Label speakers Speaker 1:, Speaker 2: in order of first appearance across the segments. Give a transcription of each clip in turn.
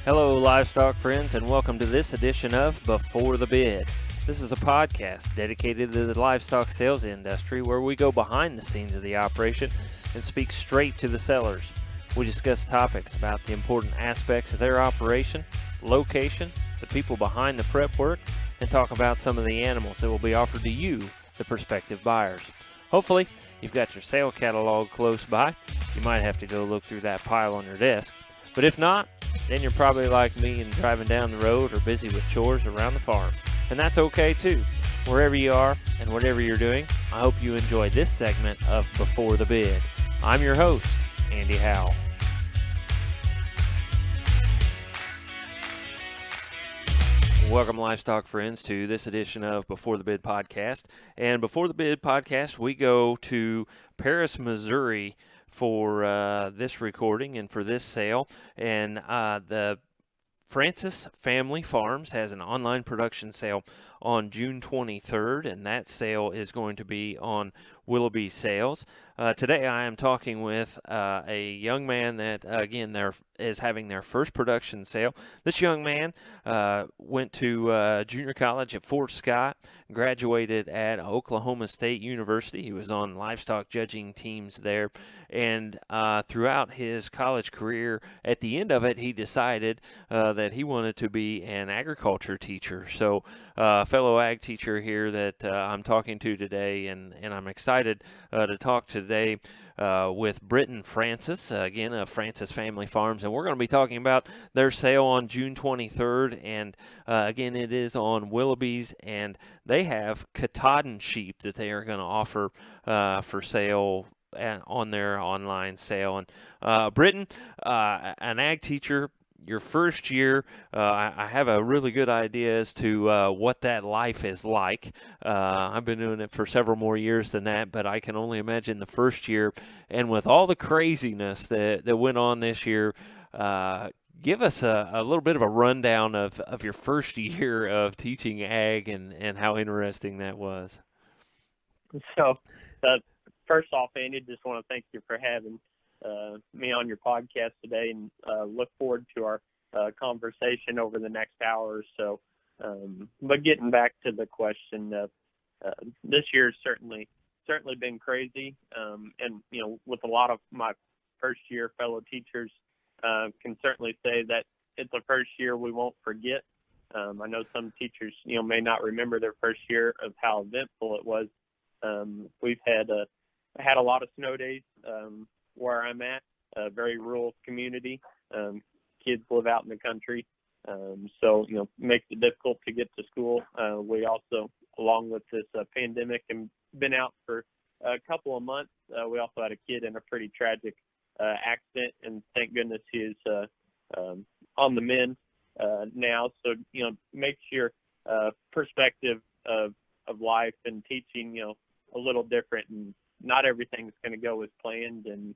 Speaker 1: Hello, livestock friends, and welcome to this edition of Before the Bid. This is a podcast dedicated to the livestock sales industry where we go behind the scenes of the operation and speak straight to the sellers. We discuss topics about the important aspects of their operation, location, the people behind the prep work, and talk about some of the animals that will be offered to you, the prospective buyers. Hopefully, you've got your sale catalog close by. You might have to go look through that pile on your desk. But if not, then you're probably like me and driving down the road or busy with chores around the farm. And that's okay too. Wherever you are and whatever you're doing, I hope you enjoy this segment of Before the Bid. I'm your host, Andy Howell. Welcome, livestock friends, to this edition of Before the Bid podcast. And Before the Bid podcast, we go to Paris, Missouri for this recording and for this sale. And the Francis Family Farms has an online production sale on June 23rd, and that sale is going to be on Willoughby Sales. Today I am talking with a young man that, again, is having their first production sale. This young man went to junior college at Fort Scott, graduated at Oklahoma State University. He was on livestock judging teams there, and throughout his college career, at the end of it, he decided that he wanted to be an agriculture teacher. So fellow ag teacher here that I'm talking to today, and I'm excited to talk today with Britton Francis, again, of Francis Family Farms, and we're going to be talking about their sale on June 23rd, and again, it is on Willoughby's, and they have Katahdin sheep that they are going to offer for sale on their online sale. And Britton, an ag teacher, your first year, I have a really good idea as to what that life is like. I've been doing it for several more years than that, but I can only imagine the first year. And with all the craziness that went on this year, give us a little bit of a rundown of your first year of teaching ag and how interesting that was.
Speaker 2: So, first off, Andy, just want to thank you for having me on your podcast today, and look forward to our conversation over the next hour or so. But getting back to the question, this year has certainly been crazy, and with a lot of my first year fellow teachers, can certainly say that it's a first year we won't forget. I know some teachers may not remember their first year of how eventful it was. We've had a lot of snow days where I'm at, a very rural community. Kids live out in the country, so makes it difficult to get to school. We also, along with this pandemic, and been out for a couple of months. We also had a kid in a pretty tragic accident, and thank goodness he is on the mend now. So makes your perspective of life and teaching a little different, and not everything's going to go as planned, and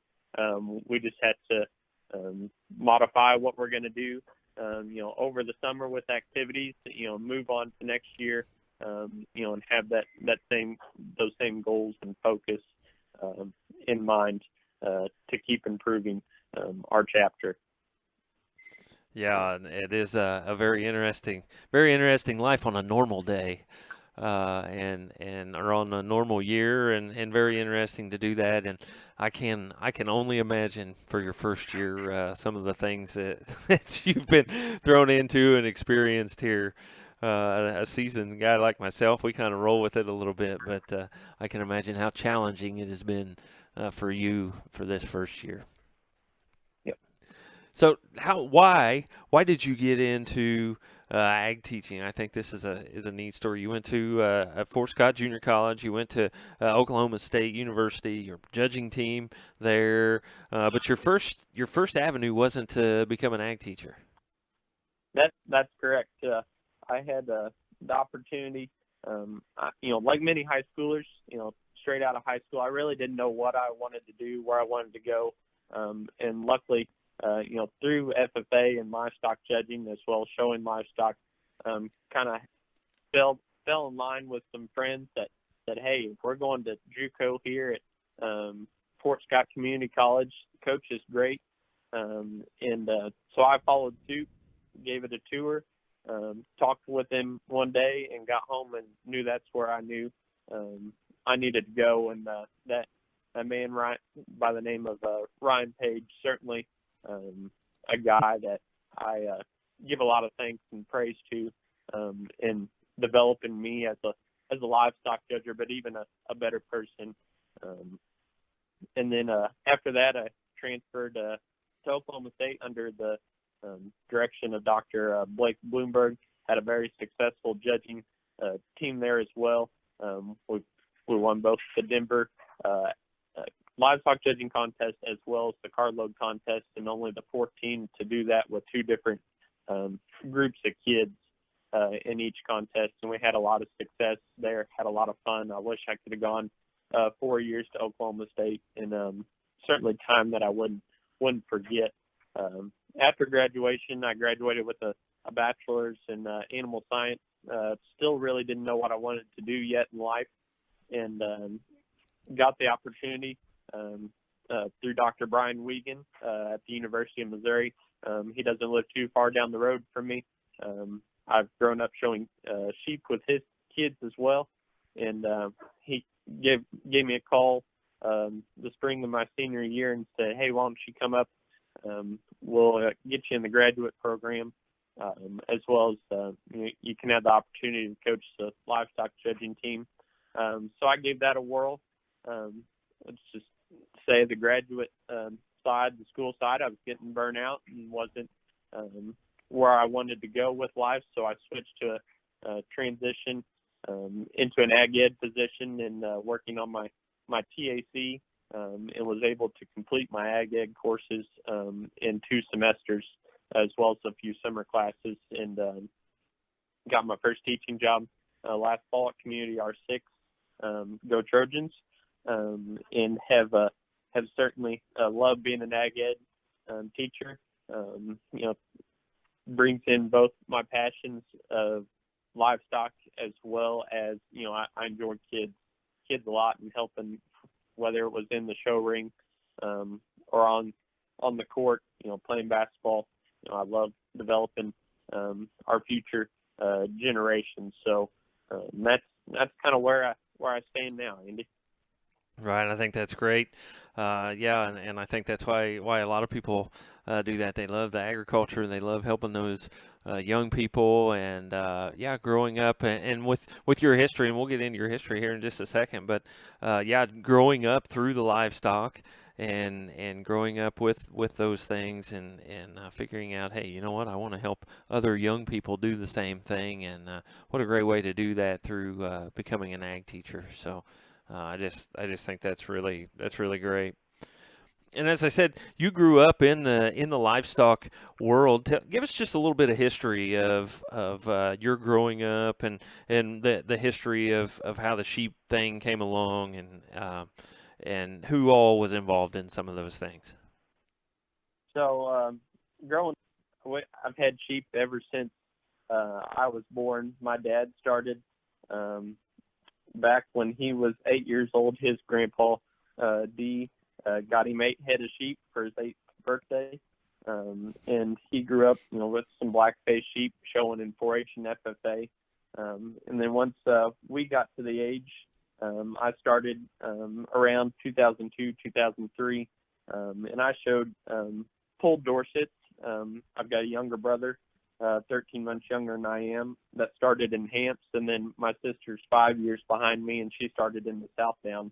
Speaker 2: we just had to modify what we're going to do, over the summer with activities, move on to next year, and have those same goals and focus in mind to keep improving our chapter.
Speaker 1: Yeah, it is a very interesting life on a normal day. Or on a normal year, and very interesting to do that. And I can only imagine for your first year some of the things that you've been thrown into and experienced here. A seasoned guy like myself, we kind of roll with it a little bit, but I can imagine how challenging it has been for you for this first year.
Speaker 2: Yep.
Speaker 1: So why did you get into ag teaching? I think this is a neat story. You went to Fort Scott Junior College. You went to Oklahoma State University. Your judging team there, but your first avenue wasn't to become an ag teacher.
Speaker 2: That's correct. I had the opportunity, like many high schoolers, straight out of high school, I really didn't know what I wanted to do, where I wanted to go, and luckily, through FFA and livestock judging, as well as showing livestock, kind of fell in line with some friends that said, hey, if we're going to JUCO here at Fort Scott Community College, the coach is great. So I followed suit, gave it a tour, talked with him one day, and got home and knew that's where I knew I needed to go. And that man by the name of Ryan Page, certainly a guy that I give a lot of thanks and praise to in developing me as a livestock judger, but even a better person. And then after that, I transferred to Oklahoma State under the direction of Dr. Blake Bloomberg. Had a very successful judging team there as well. We won both the Denver livestock judging contest as well as the carload contest, and only the 14 to do that with two different groups of kids in each contest. And we had a lot of success there, had a lot of fun. I wish I could have gone 4 years to Oklahoma State, and certainly time that I wouldn't forget. After graduation, I graduated with a bachelor's in animal science. Still really didn't know what I wanted to do yet in life, and got the opportunity through Dr. Brian Wiegand at the University of Missouri. He doesn't live too far down the road from me. I've grown up showing sheep with his kids as well, and he gave me a call the spring of my senior year and said, "Hey, why don't you come up? We'll get you in the graduate program, as well as you can have the opportunity to coach the livestock judging team." So I gave that a whirl. Let's just say the graduate side, the school side, I was getting burnt out and wasn't where I wanted to go with life. So I switched to a transition into an ag ed position and working on my TAC, and was able to complete my ag ed courses in 2 semesters, as well as a few summer classes, and got my first teaching job last fall at Community R6, Go Trojans, and have certainly loved being an ag ed teacher. Brings in both my passions of livestock as well as, I enjoy kids a lot and helping, whether it was in the show ring or on the court, playing basketball. I love developing our future generations. So that's kind of where I stand now, Andy.
Speaker 1: Right, I think that's great. Yeah, and I think that's why a lot of people do that. They love the agriculture. They love helping those young people, and growing up and with your history. And we'll get into your history here in just a second. But growing up through the livestock and growing up with those things and figuring out, hey, you know what? I want to help other young people do the same thing. And what a great way to do that through becoming an ag teacher. So. I just think that's really great. And as I said, you grew up in the livestock world. Give us just a little bit of history of your growing up and the history of how the sheep thing came along and who all was involved in some of those things.
Speaker 2: So growing up, I've had sheep ever since I was born. My dad started back when he was 8 years old. His grandpa, D, got him 8 head of sheep for his 8th birthday. And he grew up, with some black-faced sheep showing in 4-H and FFA. And then once we got to the age, I started around 2002, 2003, and I showed pulled Dorsets. I've got a younger brother, 13 months younger than I am, that started in Hamps, and then my sister's 5 years behind me, and she started in the South Downs.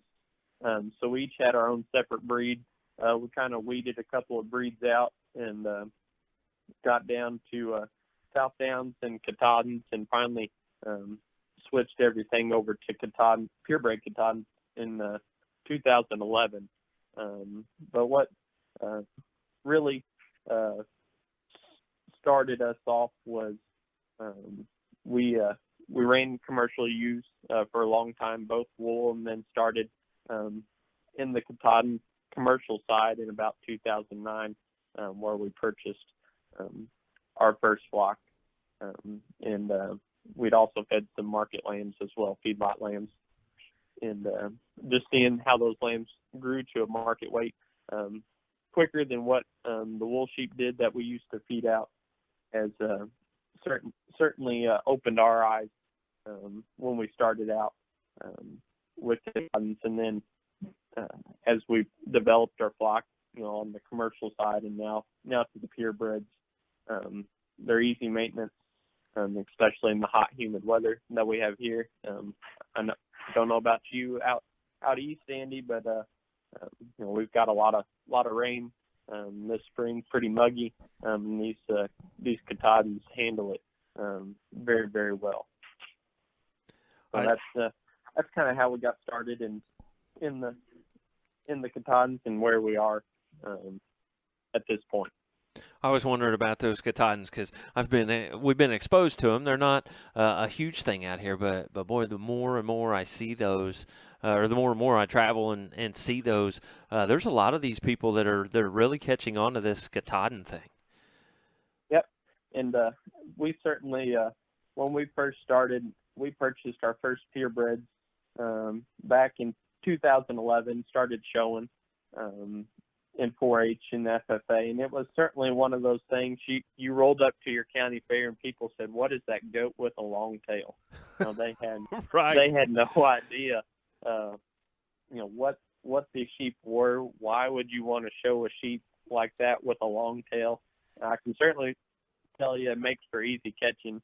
Speaker 2: So we each had our own separate breed. We kind of weeded a couple of breeds out and got down to South Downs and Katahdins, and finally switched everything over to Katahdin, purebred Katahdin, in 2011. But what really started us off was we ran commercial ewes for a long time, both wool, and then started in the Katahdin commercial side in about 2009, where we purchased our first flock, and we'd also fed some market lambs as well, feedlot lambs, and just seeing how those lambs grew to a market weight quicker than what the wool sheep did that we used to feed out. has certainly opened our eyes when we started out with Katahdins, and then as we've developed our flock, on the commercial side, and now to the purebreds. They're easy maintenance, especially in the hot, humid weather that we have here. I don't know about you out east, Andy, but we've got a lot of rain this spring, pretty muggy. And these Katahdins handle it very, very well. So that's kind of how we got started in the Katahdins and where we are at this point.
Speaker 1: I was wondering about those Katahdins because we've been exposed to them. They're not a huge thing out here, but boy, the more and more I see those, or the more and more I travel and see those, there's a lot of these people that are really catching on to this Katahdin thing.
Speaker 2: Yep, and we certainly when we first started, we purchased our first purebreds back in 2011. Started showing in 4-H and FFA, and it was certainly one of those things. You rolled up to your county fair and people said, "What is that goat with a long tail?" They had
Speaker 1: right.
Speaker 2: They had no idea, what the sheep were. Why would you want to show a sheep like that with a long tail? I can certainly tell you it makes for easy catching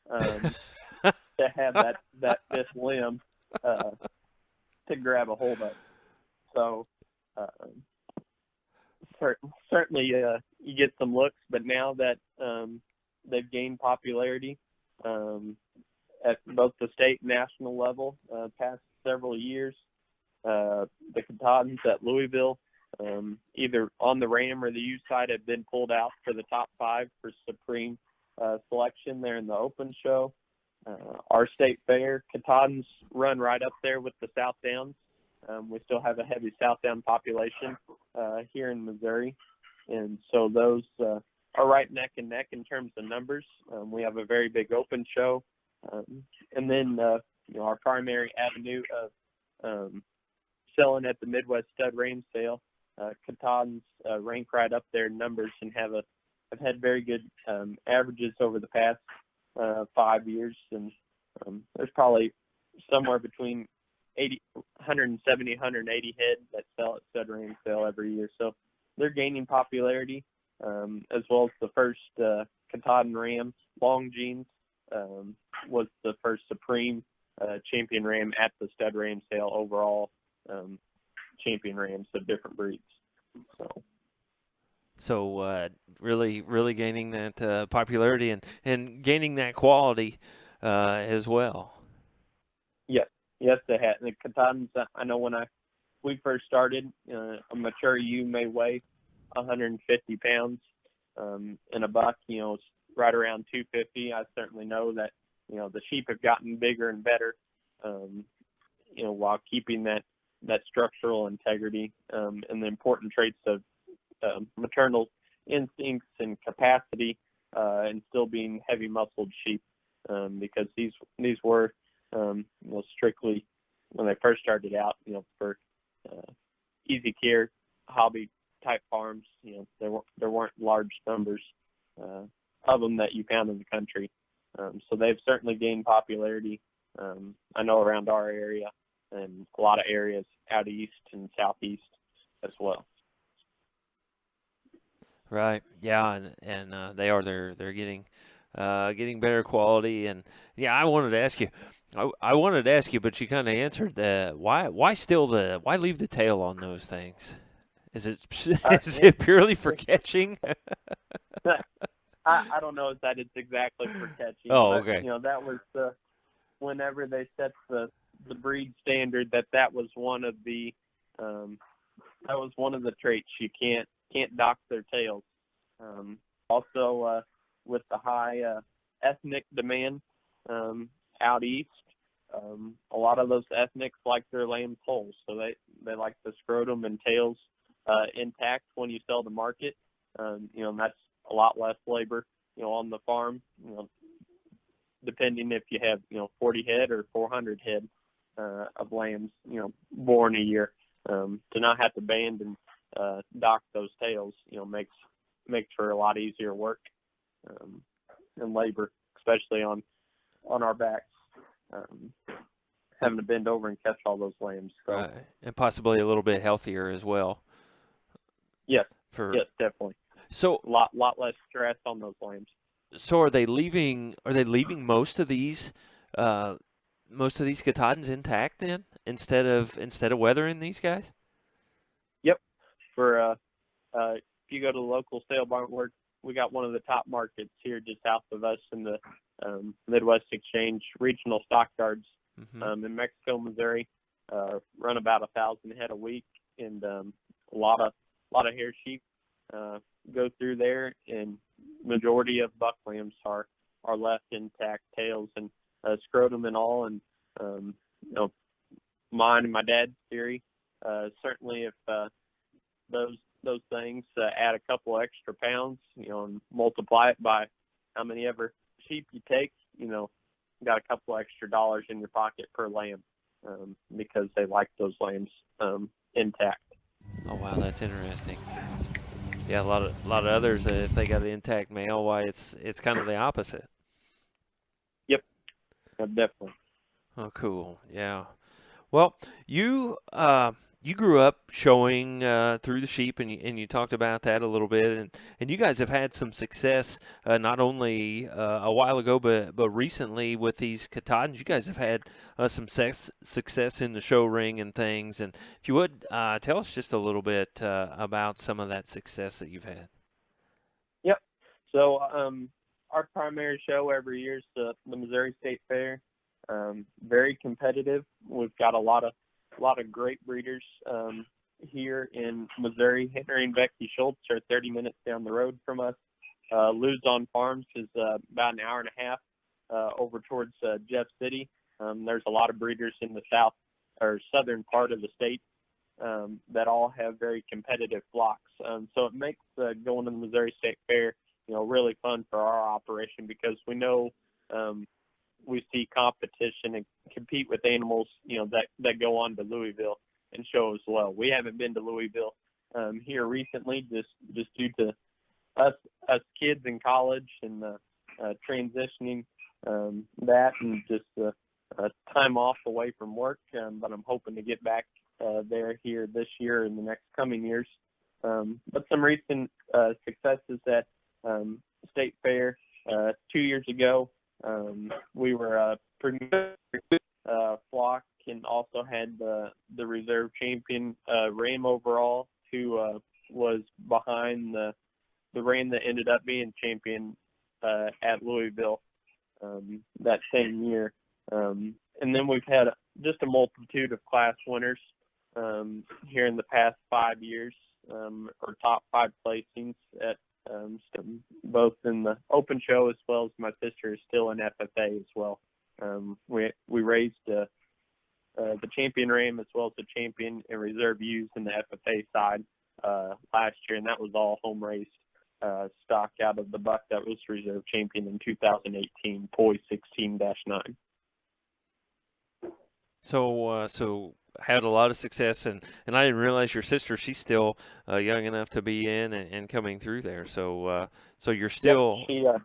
Speaker 2: to have this limb to grab a hold of. So. Certainly you get some looks, but now that they've gained popularity at both the state and national level past several years, the Katahdins at Louisville, either on the ram or the U side, have been pulled out for the top 5 for Supreme selection there in the open show. Our state fair, Katahdins run right up there with the South Downs. We still have a heavy South Down population here in Missouri, and so those are right neck and neck in terms of numbers. We have a very big open show, and then our primary avenue of selling at the Midwest Stud Ram Sale. Katahdins rank right up there in numbers and have had very good averages over the past 5 years, and there's probably somewhere between 170, 180 head that sell at Stud Ram Sale every year. So they're gaining popularity, as well as the first Katahdin ram, Long Jeans, was the first Supreme champion ram at the Stud Ram Sale overall, champion rams of different breeds.
Speaker 1: So really, really gaining that popularity and gaining that quality as well.
Speaker 2: Yes, they had. And the Katahdins, I know when we first started, a mature ewe may weigh 150 pounds, and a buck, right around 250. I certainly know that, the sheep have gotten bigger and better, while keeping that structural integrity, and the important traits of maternal instincts and capacity, and still being heavy muscled sheep, because these were strictly, when they first started out, for easy care, hobby type farms. There weren't large numbers of them that you found in the country. So they've certainly gained popularity. I know around our area and a lot of areas out east and southeast as well.
Speaker 1: Right. Yeah, and they're getting better quality. And yeah, I wanted to ask you, but you kind of answered why leave the tail on those things? Is it purely for catching?
Speaker 2: I don't know if that it's exactly for catching.
Speaker 1: Oh,
Speaker 2: but,
Speaker 1: okay.
Speaker 2: That was whenever they set the breed standard, that was one of the traits. You can't dock their tails. Also, with the high ethnic demand out east, a lot of those ethnics like their lambs whole, so they like the scrotum and tails intact when you sell to market. And that's a lot less labor, on the farm. Depending if you have 40 head or 400 head of lambs, born a year, to not have to band and dock those tails, makes for a lot easier work. and labor, especially on our backs, having to bend over and catch all those lambs. So,
Speaker 1: right. And possibly a little bit healthier as well.
Speaker 2: Yes, yes, definitely.
Speaker 1: So
Speaker 2: a lot less stress on those lambs.
Speaker 1: So are they leaving most of these Katahdins intact then instead of weathering these guys?
Speaker 2: Yep. For if you go to the local sale barn, we got one of the top markets here just south of us in the Midwest Exchange regional stockyards in Mexico, Missouri. Run about 1,000 head a week, and a lot of hair sheep go through there, and majority of buck lambs are left intact, tails and scrotum and all. And mine and my dad's theory, certainly if those things add a couple extra pounds, and multiply it by how many ever sheep you take, got a couple extra dollars in your pocket per lamb, because they like those lambs intact.
Speaker 1: Oh wow, that's interesting. Yeah, a lot of others, if they got an intact male, why it's kind of the opposite.
Speaker 2: Yep, definitely.
Speaker 1: Oh, cool. Yeah. Well, you grew up showing through the sheep, and you talked about that a little bit, and you guys have had some success not only a while ago, but recently with these Katahdins. You guys have had some success in the show ring and things. And if you would tell us just a little bit about some of that success that you've had.
Speaker 2: Yep. So our primary show every year is the Missouri State Fair. Very competitive. We've got a lot of great breeders here in Missouri. Henry and Becky Schultz are 30 minutes down the road from us. Luzon Farms is about an hour and a half over towards Jeff City. There's a lot of breeders in the south or southern part of the state that all have very competitive flocks. So it makes going to the Missouri State Fair, really fun for our operation, because we know we see competition and compete with animals, that go on to Louisville and show as well. We haven't been to Louisville here recently, just due to us kids in college and transitioning that, and just time off away from work. But I'm hoping to get back there here this year and the next coming years. But some recent successes at State Fair 2 years ago. We were pretty good flock, and also had the reserve champion ram overall, who was behind the ram that ended up being champion at Louisville that same year. And then we've had just a multitude of class winners here in the past 5 years, or top 5 placings at both in the open show, as well as my sister is still in FFA as well. We raised the champion ram as well as the champion and reserve ewes in the FFA side last year, and that was all home raised stock out of the buck that was reserve champion in 2018, Poi 16-9.
Speaker 1: So had a lot of success, and I didn't realize your sister, she's still young enough to be in and coming through there. So you're still.
Speaker 2: Yep,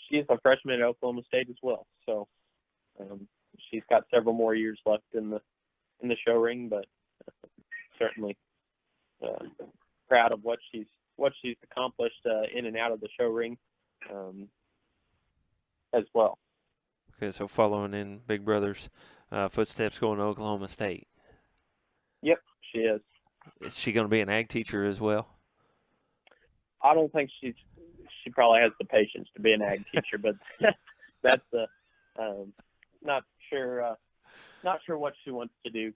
Speaker 2: she's a freshman at Oklahoma State as well. So she's got several more years left in the show ring, but certainly proud of what she's accomplished in and out of the show ring as well.
Speaker 1: Okay, so following in Big Brother's footsteps, going to Oklahoma State.
Speaker 2: Yep, she is.
Speaker 1: Is she going to be an ag teacher as well?
Speaker 2: I don't think she probably has the patience to be an ag teacher, but that's not sure what she wants to do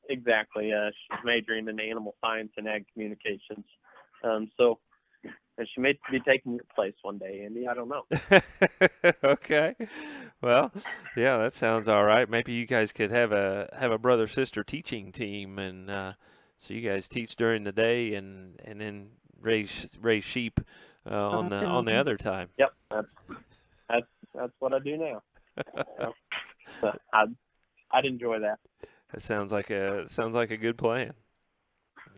Speaker 2: exactly. She's majoring in animal science and ag communications. So she may be taking your place one day, Andy. I don't know.
Speaker 1: Okay. Well, yeah, that sounds all right. Maybe you guys could have a brother-sister teaching team, and so you guys teach during the day and then raise sheep on the other time.
Speaker 2: Yep, that's what I do now. So I'd enjoy that.
Speaker 1: That sounds like a good plan.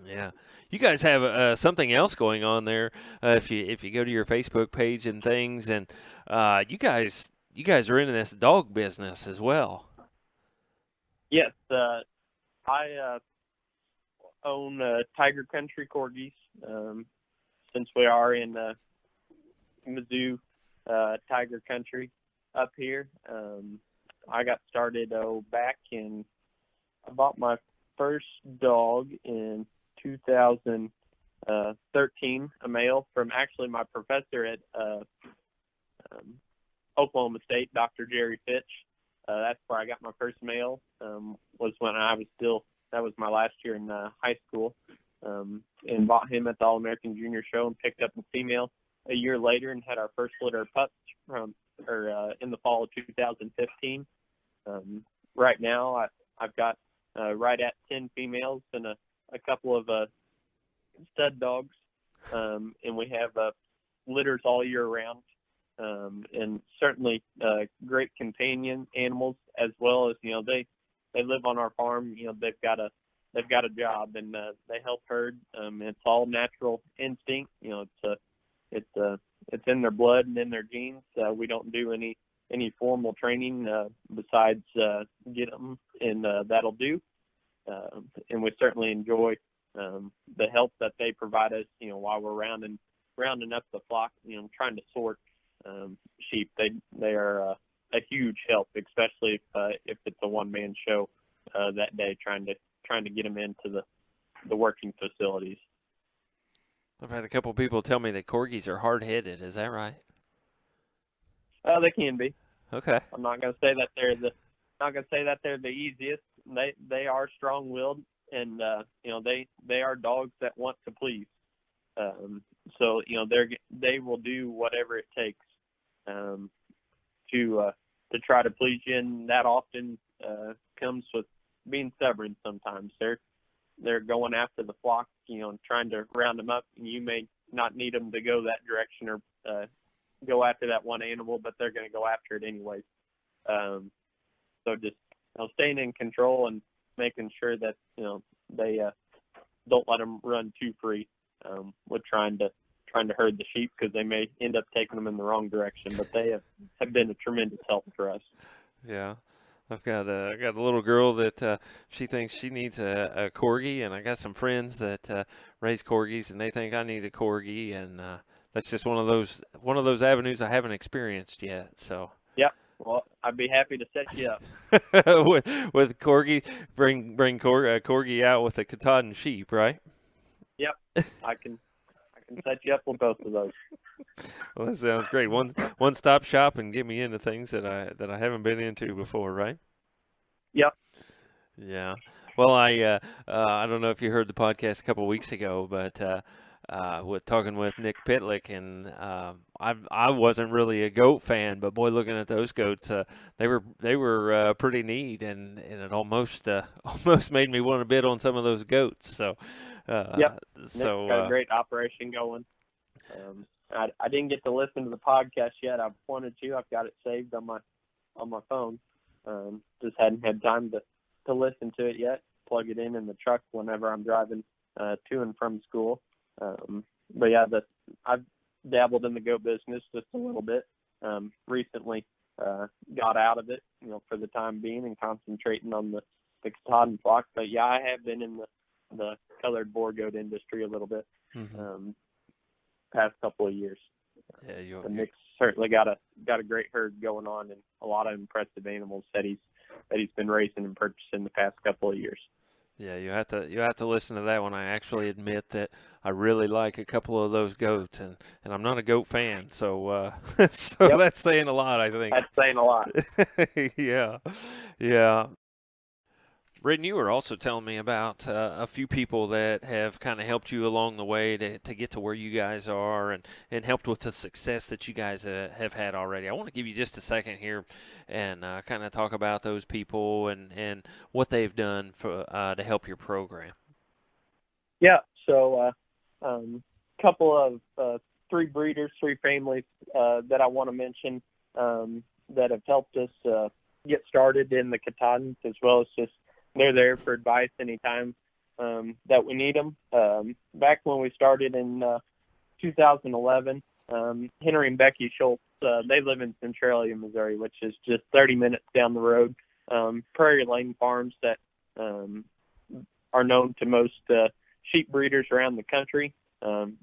Speaker 1: Yeah, you guys have something else going on there. If you go to your Facebook page and things, and you guys are in this dog business as well.
Speaker 2: Yes, I own Tiger Country Corgis. Since we are in Mizzou Tiger Country up here, I got started back in. I bought my first dog in 2013, a male from actually my professor at Oklahoma State, Dr. Jerry Fitch. That's where I got my first male. Was when I was that was my last year in high school, and bought him at the All-American Junior Show and picked up a female a year later and had our first litter of pups in the fall of 2015. Right now, I've got right at 10 females and a couple of stud dogs, and we have litters all year round, and certainly great companion animals, as well as they live on our farm. They've got a job, and they help herd. It's all natural instinct. It's in their blood and in their genes. We don't do any formal training besides get them, and that'll do. And we certainly enjoy the help that they provide us, while we're rounding up the flock, trying to sort sheep. They are a huge help, especially if it's a one-man show that day, trying to get them into the working facilities.
Speaker 1: I've had a couple people tell me that corgis are hard-headed. Is that right?
Speaker 2: They can be.
Speaker 1: Okay.
Speaker 2: I'm not going to say that they're the easiest. They are strong-willed, and they are dogs that want to please. So they will do whatever it takes to try to please you, and that often comes with being stubborn. Sometimes they're going after the flock, trying to round them up, and you may not need them to go that direction or go after that one animal, but they're going to go after it anyways. So just staying in control and making sure that they don't let them run too free with trying to herd the sheep, because they may end up taking them in the wrong direction. But they have been a tremendous help for us.
Speaker 1: Yeah. I've got a little girl that she thinks she needs a corgi, and I got some friends that raise corgis, and they think I need a corgi, and that's just one of those avenues I haven't experienced yet. So.
Speaker 2: Yep. Well, I'd be happy to set you up
Speaker 1: with corgi. Bring corgi out with a Katahdin sheep, right?
Speaker 2: Yep. I can set you up with both of those.
Speaker 1: Well, that sounds great. One-stop shop and get me into things that I haven't been into before, right?
Speaker 2: Yep.
Speaker 1: Yeah. Well, I don't know if you heard the podcast a couple of weeks ago, but with talking with Nick Pitlick, and I wasn't really a goat fan, but boy, looking at those goats, they were pretty neat, and it almost made me want to bid on some of those goats. So.
Speaker 2: Yep.
Speaker 1: So
Speaker 2: Nick's got a great operation going. I didn't get to listen to the podcast yet. I've wanted to. I've got it saved on my phone. Just hadn't had time to listen to it yet. Plug it in the truck whenever I'm driving to and from school. But yeah, I've dabbled in the goat business just a little bit. Recently got out of it, for the time being, and concentrating on the Katahdin flock. But yeah, I have been in the colored boar goat industry a little bit. Past couple of years. Yeah, Nick's certainly got a great herd going on, and a lot of impressive animals that he's been raising and purchasing the past couple of years.
Speaker 1: Yeah, you have to listen to that one. I actually admit that I really like a couple of those goats, and I'm not a goat fan, so
Speaker 2: Yep.
Speaker 1: That's saying a lot, I think.
Speaker 2: That's saying a lot.
Speaker 1: Yeah. Britton, you were also telling me about a few people that have kind of helped you along the way to get to where you guys are, and helped with the success that you guys have had already. I want to give you just a second here and kind of talk about those people and what they've done for to help your program.
Speaker 2: Yeah, so couple of three breeders, three families that I want to mention that have helped us get started in the Katahdin, as well as just they're there for advice anytime that we need them. Back when we started in 2011, Henry and Becky Schultz, they live in Centralia, Missouri, which is just 30 minutes down the road. Prairie Lane Farms that are known to most sheep breeders around the country.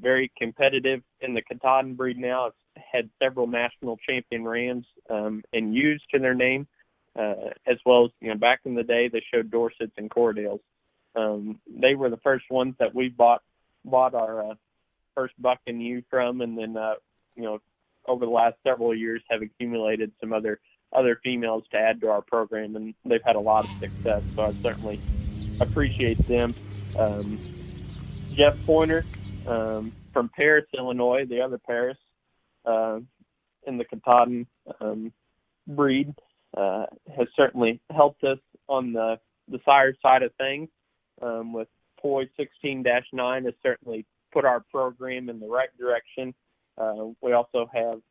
Speaker 2: Very competitive in the Katahdin breed now. It's had several national champion rams and ewes to their name, as well as, back in the day, they showed Dorsets and Cordales. They were the first ones that we bought our first buck and ewe from, and then, over the last several years have accumulated some other females to add to our program, and they've had a lot of success, so I certainly appreciate them. Jeff Pointer from Paris, Illinois, the other Paris in the Katahdin breed, has certainly helped us on the sire side of things. With Poi 16-9 has certainly put our program in the right direction. We also have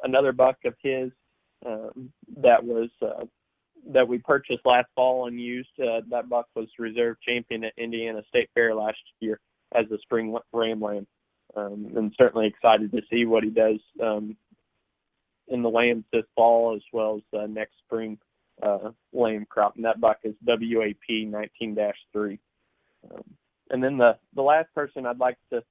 Speaker 2: another buck of his that we purchased last fall and used. That buck was reserve champion at Indiana State Fair last year as a spring ram lamb. And certainly excited to see what he does in the lambs this fall, as well as next spring lamb crop. And that buck is WAP 19-3. And then the last person I'd like to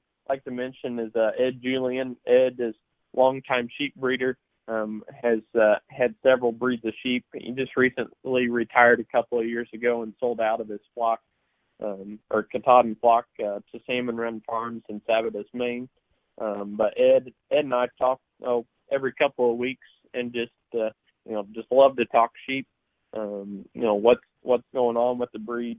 Speaker 2: mention is Ed Julian. Ed is longtime sheep breeder, has had several breeds of sheep. He just recently retired a couple of years ago and sold out of his flock, or Katahdin flock, to Salmon Run Farms in Sabados, Maine. But Ed and I talk every couple of weeks, and just love to talk sheep. What's going on with the breed,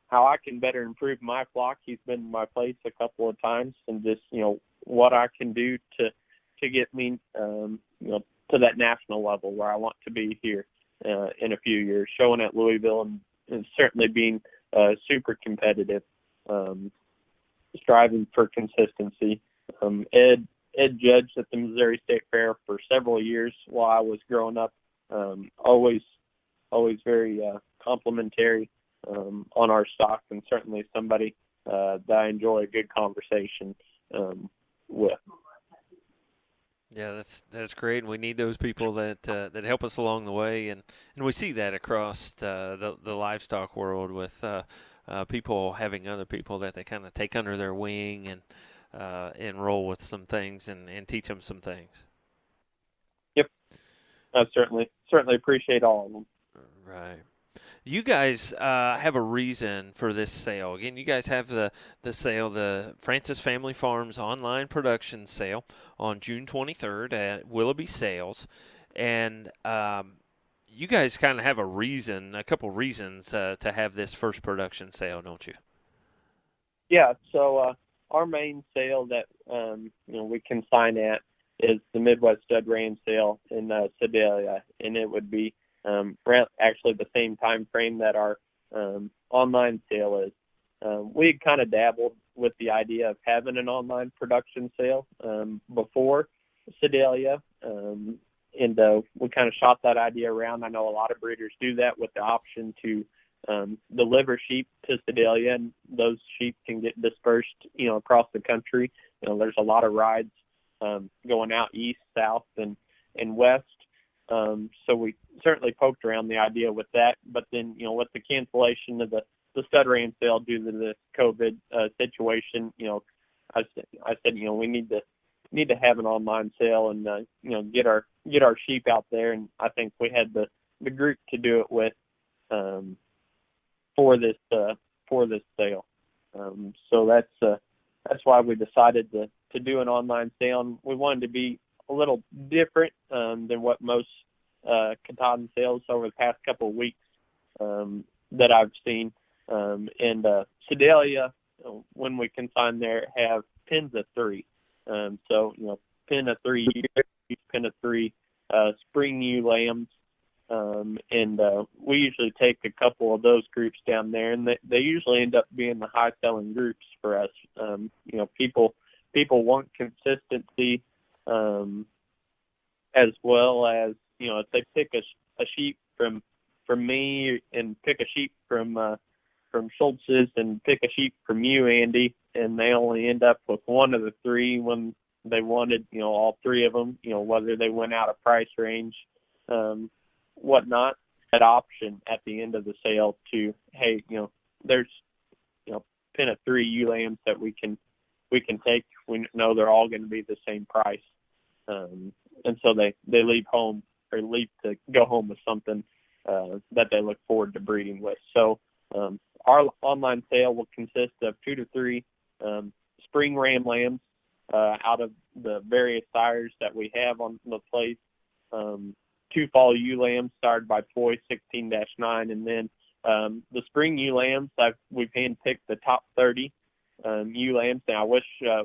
Speaker 2: how I can better improve my flock. He's been in my place a couple of times, and just, what I can do to get me, to that national level where I want to be here in a few years, showing at Louisville and certainly being super competitive, striving for consistency. Ed judged at the Missouri State Fair for several years while I was growing up, always very complimentary on our stock, and certainly somebody that I enjoy a good conversation with.
Speaker 1: Yeah, that's great, and we need those people that help us along the way, and we see that across the livestock world with people having other people that they kind of take under their wing and roll with some things and teach them some things.
Speaker 2: Yep, I certainly appreciate all of them.
Speaker 1: Right. You guys have a reason for this sale. Again, you guys have the sale, the Francis Family Farms online production sale on June 23rd at Willoughby Sales. And you guys kind of have a couple reasons to have this first production sale, don't you?
Speaker 2: Yeah, so our main sale that we can sign at is the Midwest Stud Ram Sale in Sedalia, and it would be actually the same time frame that our online sale is. We had kind of dabbled with the idea of having an online production sale before Sedalia, and we kind of shot that idea around. I know a lot of breeders do that with the option to deliver sheep to Sedalia, and those sheep can get dispersed, across the country. There's a lot of rides going out east, south, and west. So we certainly poked around the idea with that, but then, with the cancellation of the stud ram sale due to the COVID situation, I said, we need to have an online sale and, get our sheep out there. And I think we had the group to do it with, for this sale. So that's why we decided to do an online sale. And we wanted to be a little different than what most Katahdin sales over the past couple of weeks that I've seen. And Sedalia, when we consign there, have pins of 3. So, pin of 3 years, pin of 3 spring ewe lambs. And we usually take a couple of those groups down there, and they usually end up being the high-selling groups for us. People want consistency, as well as, if they pick a sheep from me and pick a sheep from from Schultz's and pick a sheep from you, Andy, and they only end up with one of the three when they wanted, all three of them, whether they went out of price range, whatnot, that option at the end of the sale to, hey, there's, pin of three ewe lambs that we can take. We know they're all going to be the same price. And so they leave home or leave to go home with something that they look forward to breeding with. So our online sale will consist of 2 to 3 spring ram lambs out of the various sires that we have on the place. 2 fall ewe lambs started by Poi 16-9, and then the spring ewe lambs, we've handpicked the top 30 ewe lambs. Now, I wish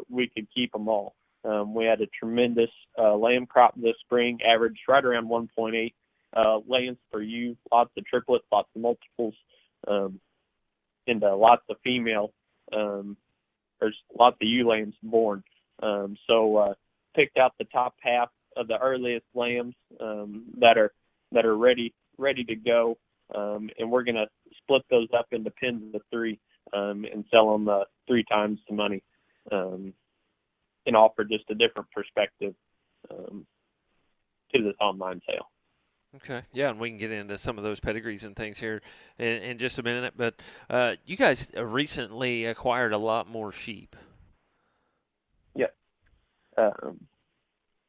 Speaker 2: we could keep them all. We had a tremendous lamb crop this spring, averaged right around 1.8 lambs per ewe, lots of triplets, lots of multiples, and lots of female. There's lots of ewe lambs born. So picked out the top half of the earliest lambs that are ready to go. And we're going to split those up into pins of 3 and sell them 3 times the money and offer just a different perspective to this online sale.
Speaker 1: Okay, yeah, and we can get into some of those pedigrees and things here in just a minute. But you guys recently acquired a lot more sheep.
Speaker 2: Yeah.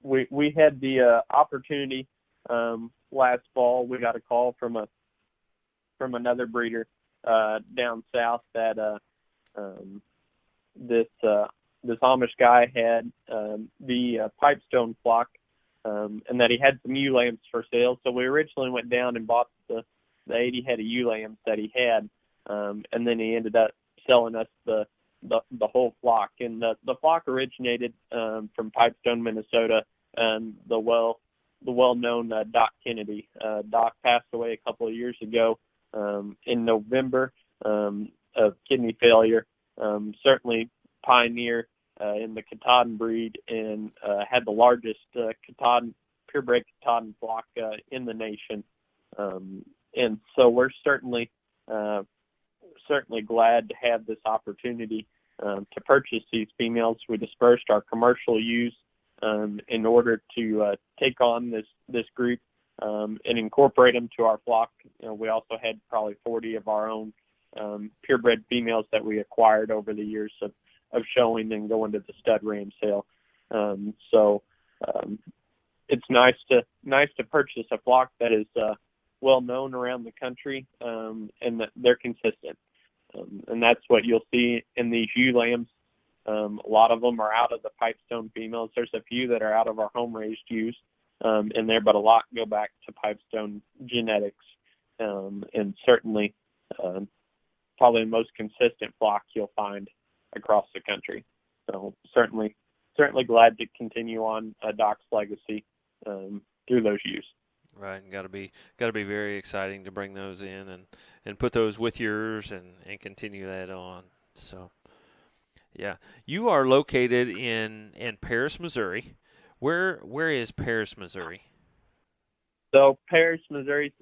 Speaker 2: We had the opportunity last fall. We got a call from another breeder down south that this Amish guy had the Pipestone flock, and that he had some ewe lambs for sale. So we originally went down and bought the 80 head of ewe lambs that he had, and then he ended up selling us the whole flock. And the flock originated from Pipestone, Minnesota, and the well-known Doc Kennedy. Doc passed away a couple of years ago in November of kidney failure. Certainly pioneer in the Katahdin breed, and had the largest purebred Katahdin flock in the nation. And so we're certainly glad to have this opportunity to purchase these females. We dispersed our commercial ewes in order to take on this group and incorporate them to our flock. We also had probably 40 of our own purebred females that we acquired over the years of showing and going to the stud ram sale. So it's nice to purchase a flock that is well known around the country, and that they're consistent. And that's what you'll see in these ewe lambs. A lot of them are out of the Pipestone females. There's a few that are out of our home-raised ewes in there, but a lot go back to Pipestone genetics, and certainly probably the most consistent flock you'll find across the country. So certainly glad to continue on Doc's legacy through those ewes.
Speaker 1: Right, and got to be very exciting to bring those in and put those with yours and continue that on. So, yeah, you are located in Paris, Missouri. Where is Paris, Missouri?
Speaker 2: So Paris, Missouri's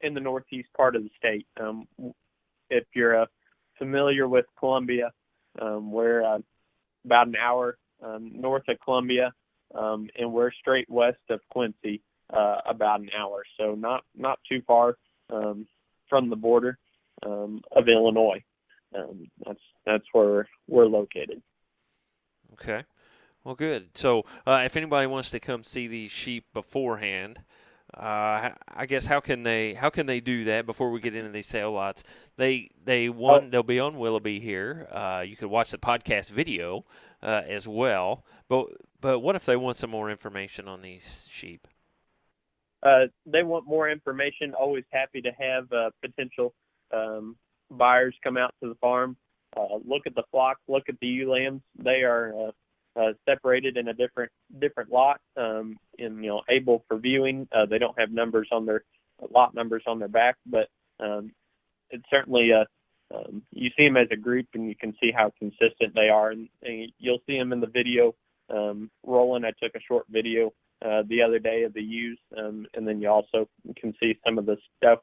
Speaker 2: in the northeast part of the state. If you're familiar with Columbia, we're about an hour north of Columbia, and we're straight west of Quincy, about an hour. So not too far from the border of Illinois. That's where we're located.
Speaker 1: Okay. Well, good. So if anybody wants to come see these sheep beforehand, I guess how can they do that before we get into these sale lots? They'll be on Willoughby here. You could watch the podcast video as well. But what if they want some more information on these sheep?
Speaker 2: They want more information. Always happy to have potential buyers come out to the farm, look at the flock, look at the ewe lambs. They are separated in a different lot, and able for viewing. They don't have lot numbers on their back, but it's certainly you see them as a group, and you can see how consistent they are, and you'll see them in the video rolling. I took a short video the other day of the ewes, and then you also can see some of the stuff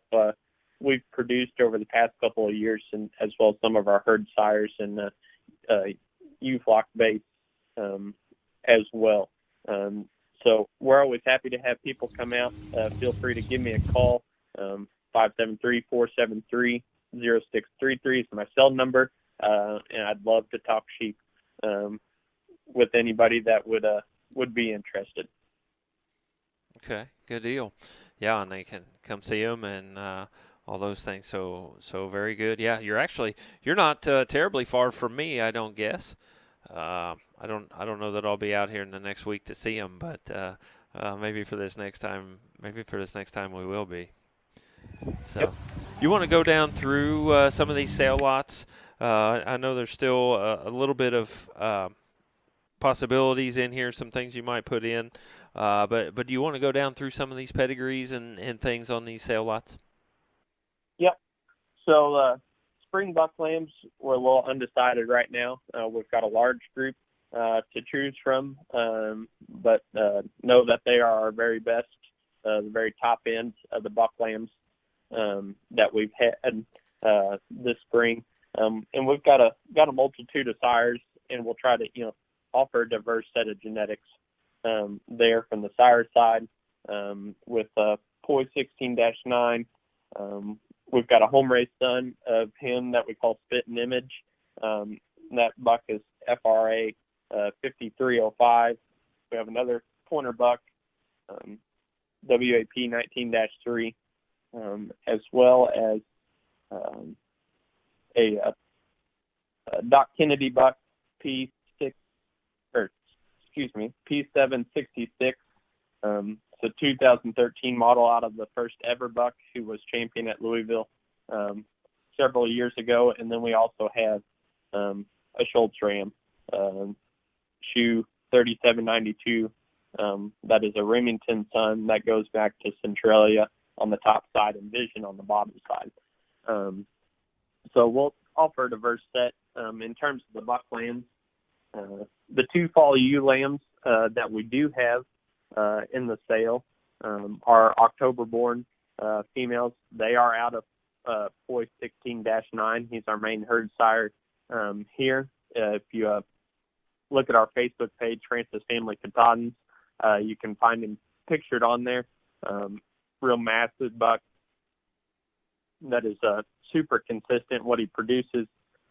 Speaker 2: we've produced over the past couple of years, and as well as some of our herd sires and ewe-flock base as well. So we're always happy to have people come out. Feel free to give me a call. 573-473-0633 is my cell number, and I'd love to talk sheep with anybody that would be interested.
Speaker 1: Okay, good deal. Yeah, and they can come see them and all those things. So very good. Yeah, you're not terribly far from me, I don't guess. I don't know that I'll be out here in the next week to see them, but maybe for this next time we will be. So,
Speaker 2: Yep.
Speaker 1: You want to go down through some of these sale lots? I know there's still a little bit of possibilities in here, some things you might put in, but do you want to go down through some of these pedigrees and things on these sale lots?
Speaker 2: Yep. So spring buck lambs, we're a little undecided right now. We've got a large group to choose from, but know that they are our very best, the very top end of the buck lambs that we've had this spring. And we've got a multitude of sires, and we'll try to offer a diverse set of genetics there from the sire side with Poi 16-9. We've got a home race son of him that we call Spit and Image. That buck is FRA 5305. We have another pointer buck, WAP 19-3, as well as a Doc Kennedy buck P766. It's a 2013 model out of the first ever buck who was champion at Louisville several years ago. And then we also have a Schultz ram, shoe 3792. That is a Remington son that goes back to Centralia on the top side and Vision on the bottom side. So we'll offer a diverse set. In terms of the buck lambs, the two fall ewe lambs that we do have in the sale are October-born females. They are out of Poi 16-9. He's our main herd sire here. If you look at our Facebook page, Francis Family Katahdin, you can find him pictured on there. Real massive buck that is super consistent what he produces.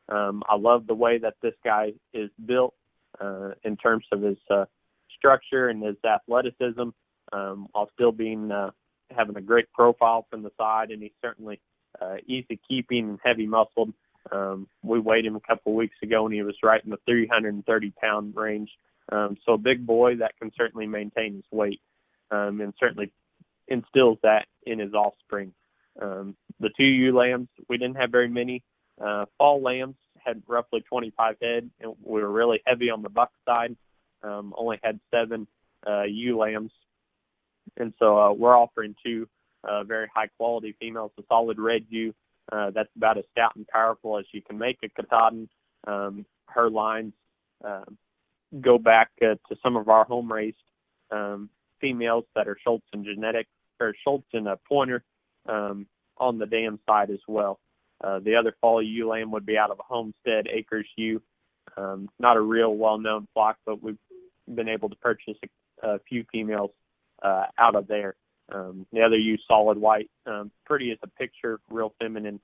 Speaker 2: I love the way that this guy is built in terms of his structure and his athleticism, while still being having a great profile from the side, and he's certainly easy keeping and heavy muscled. We weighed him a couple weeks ago, and he was right in the 330-pound range. So a big boy that can certainly maintain his weight, and certainly instills that in his offspring. The two ewe lambs, we didn't have very many. Fall lambs had roughly 25 head, and we were really heavy on the buck side. Only had 7 ewe lambs. And so we're offering 2 very high-quality females, a solid red ewe that's about as stout and powerful as you can make a Katahdin. Her lines go back to some of our home-raised females that are Schultz and genetics, or Schultz and a pointer on the dam side as well. The other fall ewe lamb would be out of a Homestead Acres ewe. Not a real well-known flock, but we've been able to purchase a few females out of there. The other ewe, solid white, pretty as a picture, real feminine,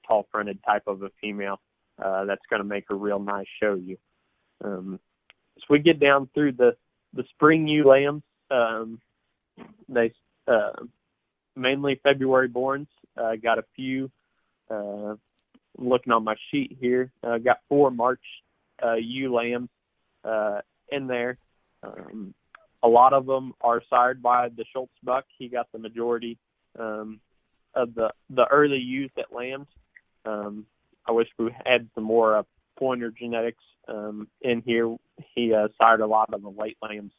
Speaker 2: tall-fronted type of a female. That's going to make a real nice show ewe. So we get down through the spring ewe lambs. They mainly February borns. Got a few. Looking on my sheet here, got 4 March ewe lambs in there. A lot of them are sired by the Schultz buck. He got the majority of the early ewes that lambed. I wish we had some more pointer genetics in here. He sired a lot of the late lambs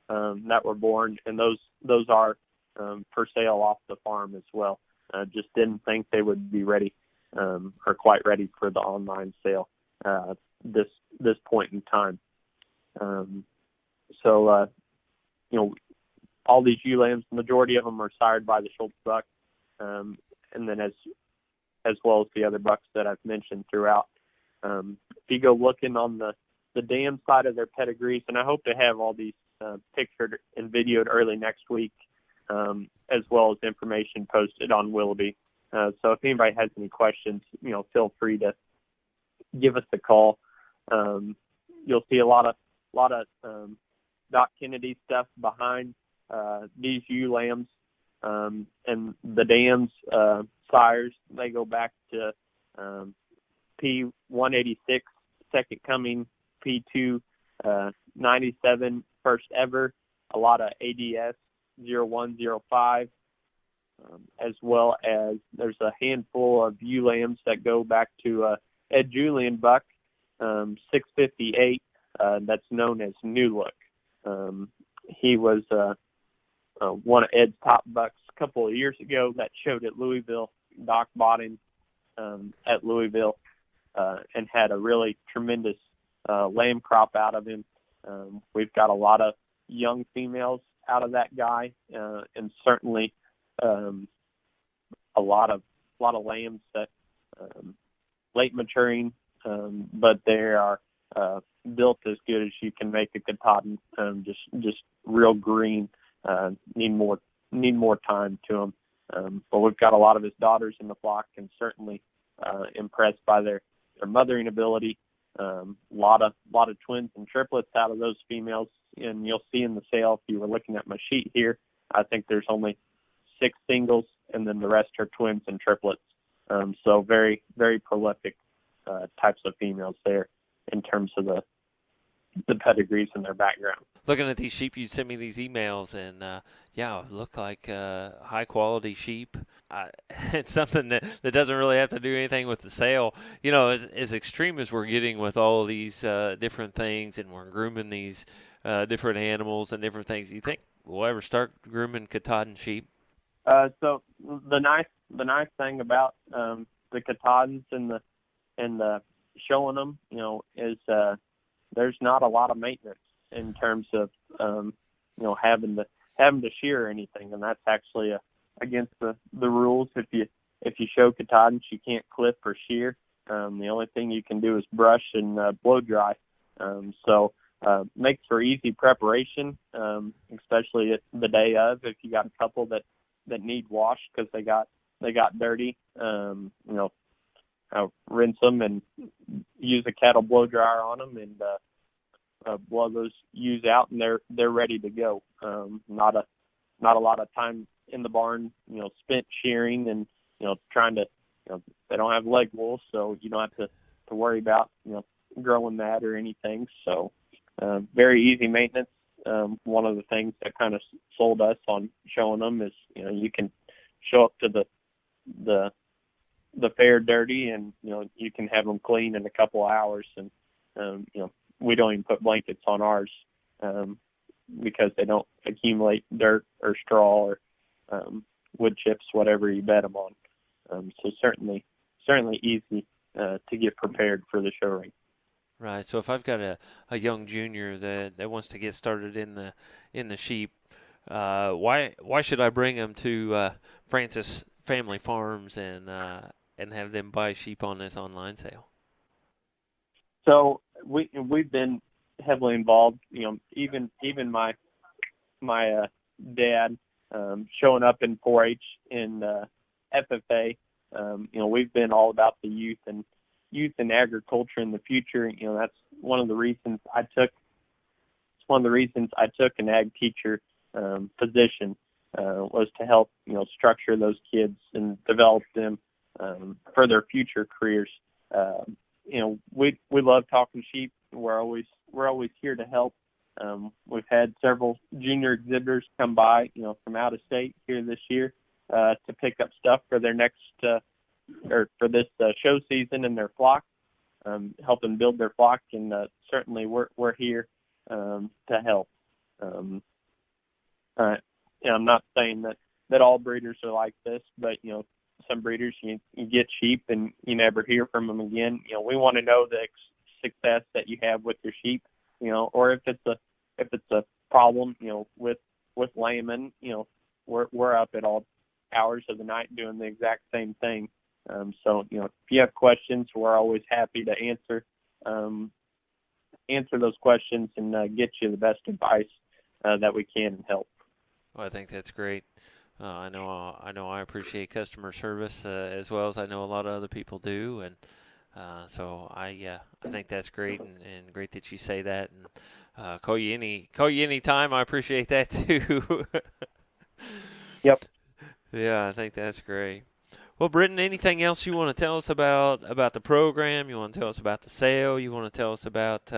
Speaker 2: that were born, and those are for sale off the farm as well. Just didn't think they would be ready or quite ready for the online sale this point in time. So all these ewe lambs, the majority of them are sired by the Schultz buck, and and then as well as the other bucks that I've mentioned throughout. If you go looking on the dam side of their pedigrees, and I hope to have all these pictured and videoed early next week, as well as information posted on Willoughby. So if anybody has any questions, feel free to give us a call. You'll see a lot of Doc Kennedy stuff behind these ewe lambs, and the dams sires. They go back to P186, Second Coming, P2 97, First Ever, a lot of ADS 0105, as well as there's a handful of ewe lambs that go back to Ed Julian buck, 658, that's known as New Look. He was one of Ed's top bucks a couple of years ago that showed at Louisville. Doc bought him at Louisville and had a really tremendous lamb crop out of him. We've got a lot of young females out of that guy, and certainly a lot of lambs that late maturing, but they are built as good as you can make a Katahdin. Just real green. Need more time to them. But we've got a lot of his daughters in the flock, and certainly impressed by their mothering ability. Lot of twins and triplets out of those females, and you'll see in the sale, if you were looking at my sheet here, I think there's only 6 singles, and then the rest are twins and triplets. So very, very prolific types of females there in terms of the pedigrees and their background.
Speaker 1: Looking at these sheep, you sent me these emails, and look like high quality sheep. It's something that doesn't really have to do anything with the sale. As extreme as we're getting with all of these different things, and we're grooming these different animals and different things, you think we'll ever start grooming Katahdin sheep?
Speaker 2: So the nice thing about the Katahdins and the showing them, is there's not a lot of maintenance in terms of having to shear or anything, and that's actually against the rules. If you show Katahdins, you can't clip or shear. The only thing you can do is brush and blow dry. So makes for easy preparation, especially at the day of, if you got a couple that need wash because they got dirty. Rinse them and use a cattle blow dryer on them, and blow those ewes out, and they're ready to go. Not a lot of time in the barn, spent shearing and trying to, they don't have leg wool, so you don't have to worry about growing that or anything. So very easy maintenance. One of the things that kind of sold us on showing them is you can show up to the fair dirty, and you can have them clean in a couple of hours, and we don't even put blankets on ours because they don't accumulate dirt or straw or wood chips, whatever you bed them on. So certainly easy to get prepared for the show ring.
Speaker 1: Right. So if I've got a young junior that wants to get started in the sheep, why should I bring them to Francis Family Farms and have them buy sheep on this online sale?
Speaker 2: So we've been heavily involved. Even my dad showing up in 4-H in FFA. We've been all about the youth and agriculture in the future. That's one of the reasons I took. It's one of the reasons I took an ag teacher position was to help structure those kids and develop them for their future careers. We love talking sheep. We're always here to help. We've had several junior exhibitors come by, from out of state here this year to pick up stuff for their next or for this show season in their flock, helping build their flock, and certainly we're here to help. I'm not saying that all breeders are like this, but some breeders you get sheep and you never hear from them again. We want to know the success that you have with your sheep, or if it's a problem, with lambing, we're up at all hours of the night doing the exact same thing. So, if you have questions, we're always happy to answer those questions and get you the best advice that we can and help.
Speaker 1: Well, I think that's great. I know I appreciate customer service as well as I know a lot of other people do, and so I think that's great, and great that you say that, and call you any time. I appreciate that too.
Speaker 2: Yep.
Speaker 1: Yeah, I think that's great. Well, Britton, anything else you want to tell us about the program? You want to tell us about the sale? You want to tell us about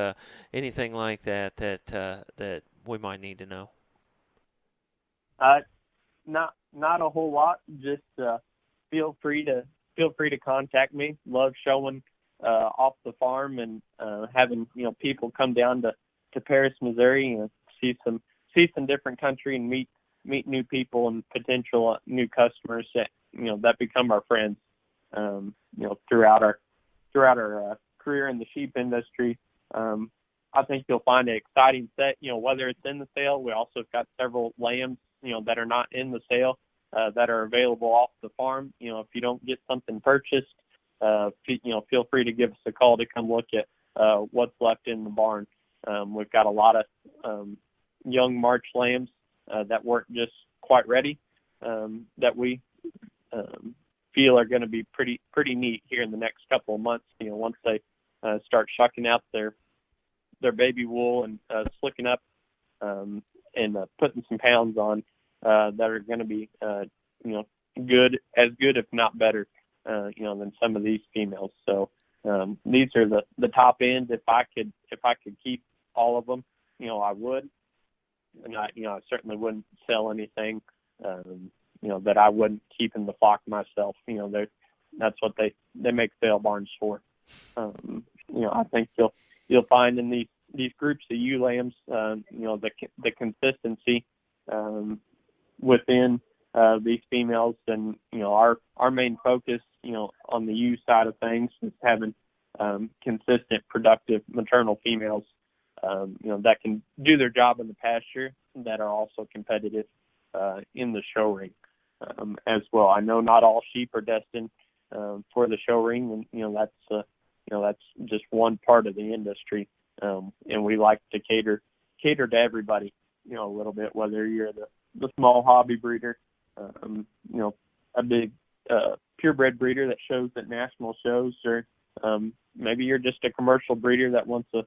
Speaker 1: anything like that that we might need to know?
Speaker 2: Not a whole lot. Just feel free to contact me. Love showing off the farm and having people come down to Paris, Missouri, and see some different country and meet new people and potential new customers that become our friends. Throughout our career in the sheep industry. I think you'll find an exciting set. Whether it's in the sale, we also got several lambs that are not in the sale that are available off the farm. If you don't get something purchased, feel free to give us a call to come look at what's left in the barn. We've got a lot of young March lambs that weren't just quite ready that we feel are going to be pretty neat here in the next couple of months. Once they start shucking out their baby wool and slicking up and putting some pounds on that are going to be good if not better than some of these females. So these are the top end. If I could keep all of them, I would. And I certainly wouldn't sell anything that I wouldn't keep in the flock myself. That's what they make sale barns for. I think you'll find in these groups of ewe lambs, the consistency within these females, and our main focus, on the ewe side of things is having consistent, productive maternal females, that can do their job in the pasture, that are also competitive in the show ring as well. I know not all sheep are destined for the show ring, and that's just one part of the industry, and we like to cater to everybody, a little bit, whether you're the small hobby breeder, a big purebred breeder that shows at national shows, or maybe you're just a commercial breeder that wants a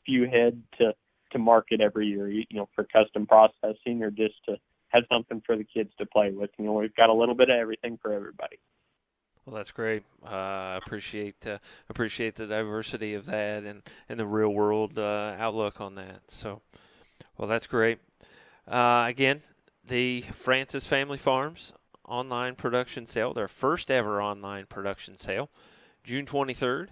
Speaker 2: few head to market every year, for custom processing, or just to have something for the kids to play with. We've got a little bit of everything for everybody.
Speaker 1: Well, that's great. Appreciate the diversity of that and the real world outlook on that. So, well, that's great. Again, the Francis Family Farms online production sale, their first ever online production sale, June 23rd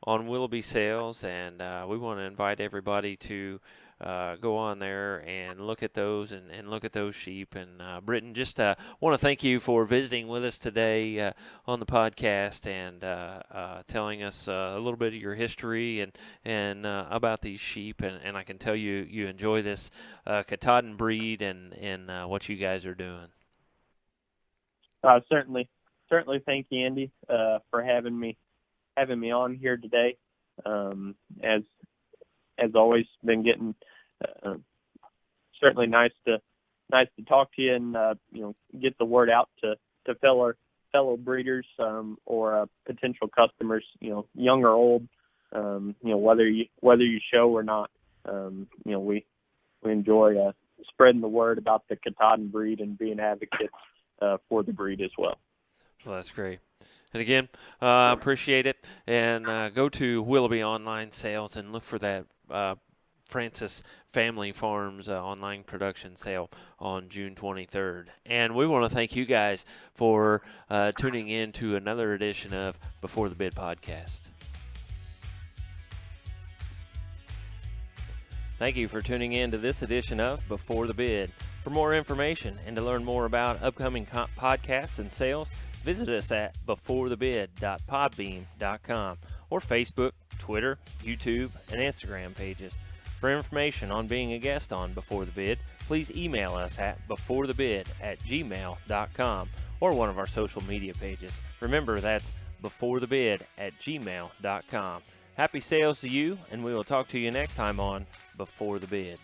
Speaker 1: on Willoughby Sales, and we want to invite everybody to go on there and look at those and look at those sheep. And Britton, just want to thank you for visiting with us today on the podcast and telling us a little bit of your history and about these sheep. And I can tell you enjoy this Katahdin breed and what you guys are doing.
Speaker 2: Certainly thank you, Andy, for having me on here today. As always, been getting certainly nice to talk to you and get the word out to fellow breeders or potential customers, young or old, whether you show or not. We enjoy spreading the word about the Katahdin breed and being advocates for the breed as well.
Speaker 1: Well, that's great. And again, appreciate it. And go to Willoughby Online Sales and look for that Francis Family Farms online production sale on June 23rd. And we want to thank you guys for tuning in to another edition of Before the Bid podcast. Thank you for tuning in to this edition of Before the Bid. For more information and to learn more about upcoming podcasts and sales, visit us at beforethebid.podbean.com or Facebook, Twitter, YouTube, and Instagram pages. For information on being a guest on Before the Bid, please email us at beforethebid@gmail.com or one of our social media pages. Remember, that's beforethebid@gmail.com. Happy sales to you, and we will talk to you next time on Before the Bid.